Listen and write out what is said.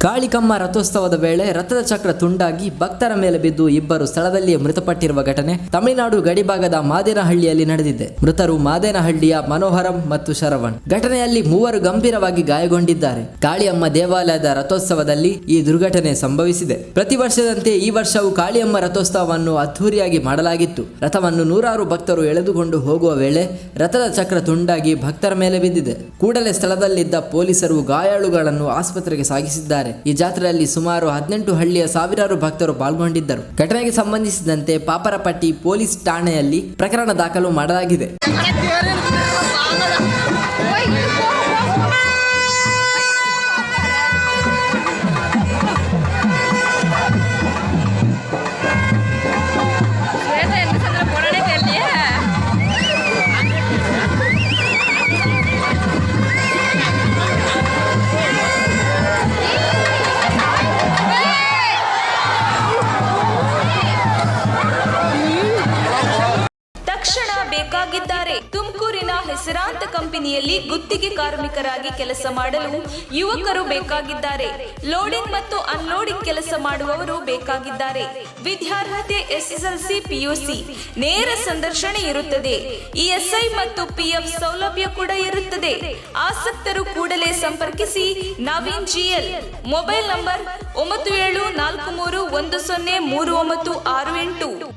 ಕಾಳಿಕಮ್ಮ ರಥೋತ್ಸವದ ವೇಳೆ ರಥದ ಚಕ್ರ ತುಂಡಾಗಿ ಭಕ್ತರ ಮೇಲೆ ಬಿದ್ದು ಇಬ್ಬರು ಸ್ಥಳದಲ್ಲಿಯೇ ಮೃತಪಟ್ಟಿರುವ ಘಟನೆ ತಮಿಳುನಾಡು ಗಡಿಭಾಗದ ಮಾದೇನಹಳ್ಳಿಯಲ್ಲಿ ನಡೆದಿದೆ. ಮೃತರು ಮಾದೇನಹಳ್ಳಿಯ ಮನೋಹರಂ ಮತ್ತು ಶರವಣ್. ಘಟನೆಯಲ್ಲಿ ಮೂವರು ಗಂಭೀರವಾಗಿ ಗಾಯಗೊಂಡಿದ್ದಾರೆ. ಕಾಳಿಯಮ್ಮ ದೇವಾಲಯದ ರಥೋತ್ಸವದಲ್ಲಿ ಈ ದುರ್ಘಟನೆ ಸಂಭವಿಸಿದೆ. ಪ್ರತಿ ವರ್ಷದಂತೆ ಈ ವರ್ಷವೂ ಕಾಳಿಯಮ್ಮ ರಥೋತ್ಸವವನ್ನು ಅದ್ಧೂರಿಯಾಗಿ ಮಾಡಲಾಗಿತ್ತು. ರಥವನ್ನು ನೂರಾರು ಭಕ್ತರು ಎಳೆದುಕೊಂಡು ಹೋಗುವ ವೇಳೆ ರಥದ ಚಕ್ರ ತುಂಡಾಗಿ ಭಕ್ತರ ಮೇಲೆ ಬಿದ್ದಿದೆ. ಕೂಡಲೇ ಸ್ಥಳದಲ್ಲಿದ್ದ ಪೊಲೀಸರು ಗಾಯಾಳುಗಳನ್ನು ಆಸ್ಪತ್ರೆಗೆ ಸಾಗಿಸಿದ್ದಾರೆ. ಈ ಜಾತ್ರೆಯಲ್ಲಿ ಸುಮಾರು 18 ಹಳ್ಳಿಯ ಸಾವಿರಾರು ಭಕ್ತರು ಪಾಲ್ಗೊಂಡಿದ್ದರು. ಘಟನೆಗೆ ಸಂಬಂಧಿಸಿದಂತೆ ಪಾಪರಪಟ್ಟಿ ಪೊಲೀಸ್ ಠಾಣೆಯಲ್ಲಿ ಪ್ರಕರಣ ದಾಖಲು ಮಾಡಲಾಗಿದೆ. ಬೇಕಾಗಿದ್ದಾರೆ. ತುಮಕೂರಿನ ಹೆಸರಾಂತ ಕಂಪನಿಯಲ್ಲಿ ಗುತ್ತಿಗೆ ಕಾರ್ಮಿಕರಾಗಿ ಕೆಲಸ ಮಾಡಲು ಯುವಕರು ಬೇಕಾಗಿದ್ದಾರೆ. ಲೋಡಿಂಗ್ ಮತ್ತು ಅನ್ಲೋಡಿಂಗ್ ಕೆಲಸ ಮಾಡುವವರು ಬೇಕಾಗಿದ್ದಾರೆ. ವಿದ್ಯಾರ್ಹತೆ SSLC PUC. ನೇರ ಸಂದರ್ಶನ ಇರುತ್ತದೆ. ESI ಮತ್ತು PF ಸೌಲಭ್ಯ ಕೂಡ ಇರುತ್ತದೆ. ಆಸಕ್ತರು ಕೂಡಲೇ ಸಂಪರ್ಕಿಸಿ. ನವೀನ್ GL. Mobile number 9743103968.